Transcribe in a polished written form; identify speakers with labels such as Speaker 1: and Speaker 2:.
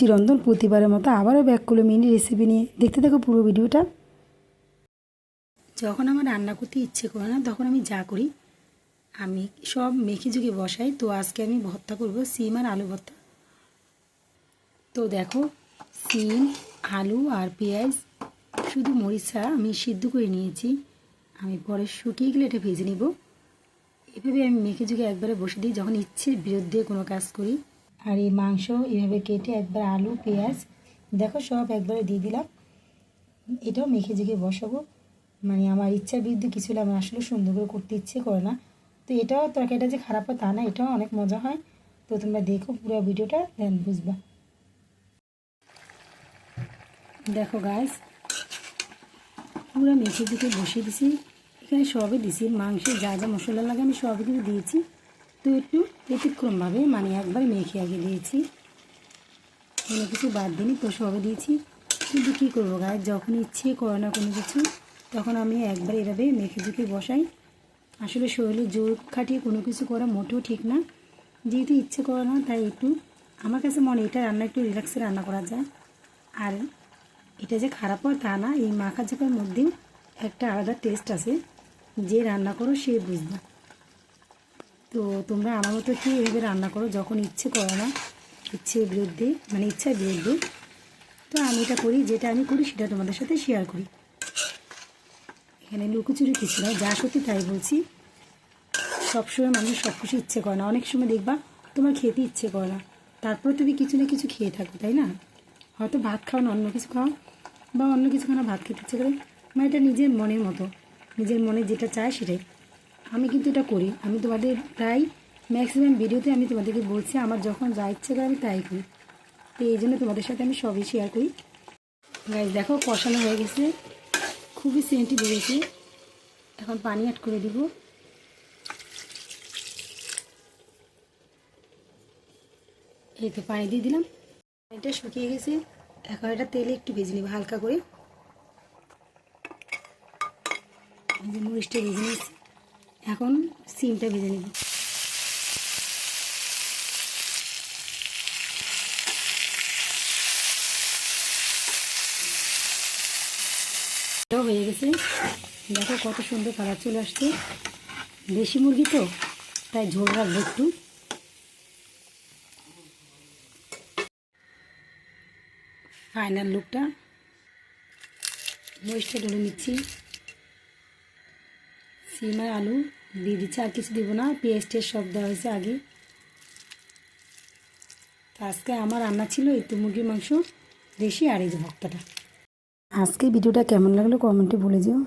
Speaker 1: রুচিরন্ধন প্রতিবারের মতো আবারও ব্যাক করলো মিনি রেসিপি নিয়ে। দেখতে থাকো পুরো ভিডিওটা। যখন আমার রান্না করতে ইচ্ছে করে না তখন আমি যা করি, আমি সব মেখে ঝুঁকে বসাই। তো আজকে আমি ভর্তা করব, সিম আর আলু ভর্তা। তো দেখো, সিম, আলু আর পেঁয়াজ শুধু মরিচ ছাড়া আমি সিদ্ধ করে নিয়েছি। আমি পরে শুকিয়ে গেলে এটা ভেজে নিব। এভাবে আমি মেখে ঝুঁকে একবারে বসে দিই যখন ইচ্ছের বিরুদ্ধে কোনো কাজ করি। আর এই মাংস এভাবে কেটে একবার আলু পেঁয়াজ দেখো সব একবারে দিয়ে দিলাম। এটাও মেখে ঝুঁকে বসাবো, মানে আমার ইচ্ছার বিরুদ্ধে কিছু হলে আমার আসলে সুন্দর করে করতে ইচ্ছে করে না। তো এটাও তরকারিটা যে খারাপ হয় তা না, এটাও অনেক মজা হয়। তো তোমরা দেখো পুরো ভিডিওটা, দেন বুঝবা। দেখো গাইস, পুরো মেখে ঝুঁকে বসিয়ে দিছি। এখানে সবই দিছি, মাংসে যা যা মশলা লাগে আমি সবই কিন্তু দিয়েছি। তো একটু ব্যতিক্রমভাবে মানে একবার মেখে আগে দিয়েছি, কোনো কিছু বাদ দিইনি, তো সবই দিয়েছি। কিন্তু কী করবো গাইস, যখন ইচ্ছে করে না কোনো কিছু তখন আমি একবার এভাবে মেখে ঝুঁকে বসাই। আসলে শরীরে জোর খাটিয়ে কোনো কিছু করা মোটেও ঠিক না। যেহেতু ইচ্ছে করে না তাই একটু আমার কাছে মনে এটা রান্না একটু রিল্যাক্সে রান্না করা যায়। আর এটা যে খারাপ হয় তা না, এই মাখা ঝোঁকার মধ্যেও একটা আলাদা টেস্ট আছে, যে রান্না করো সে বুঝবে। তো তোমরা আমার মতো কি এভাবে রান্না করো যখন ইচ্ছে করে না, ইচ্ছের বিরুদ্ধে মানে ইচ্ছার বিরুদ্ধে। তো আমি এটা করি, যেটা আমি করি সেটা তোমাদের সাথে শেয়ার করি। এখানে লুকোচুরি কিছু নয়, যা সত্যি তাই বলছি। সবসময় মানুষ সব কিছু ইচ্ছে করে না, অনেক সময় দেখবা তোমার খেতে ইচ্ছে করে না, তারপরে তুমি কিছু না কিছু খেয়ে থাকো, তাই না? হয়তো ভাত খাও না, অন্য কিছু খাও, বা অন্য কিছু খাও না, ভাত খেতে ইচ্ছে করে। মানে এটা নিজের মনের মতো, নিজের মনে যেটা চায় সেটাই। আমি কিন্তু এটা করি, আমি তোমাদের প্রায় ম্যাক্সিমাম ভিডিওতে আমি তোমাদেরকে বলছি আমার যখন যা ইচ্ছে করে আমি তাই করি। তো এই জন্য তোমাদের সাথে আমি সবই শেয়ার করি। গাইস দেখো, কষানো হয়ে গেছে, খুবই সেন্টি বেরিয়েছে। এখন পানি অ্যাড করে দিব। এই তো পানি দিয়ে দিলাম, পানিটা শুকিয়ে গেছে। এখন এটা তেলে একটু ভেজে নিব হালকা করে। এই যে মরিচটা ভেজে নিয়েছি, এখন সিমটা ভেজে নিব। এটাও হয়ে গেছে, দেখো কত সুন্দর কালার চলে আসছে। দেশি মুরগি তো তাই ঝোল রাখবো একটু। ফাইনাল লুকটা, মরিচটা ঢেলে নিচ্ছি। সিম আর আলু দিয়ে দিচ্ছি, আর কিছু দিব না, পেঁয়াজ টেস্ট সব দেওয়া হয়েছে আগে। তো আজকে আমার রান্না ছিল এই তো মুরগির মাংস দেশি আর এই যে ভর্তাটা। আজকে ভিডিওটা কেমন লাগলো কমেন্টে বলে যেও।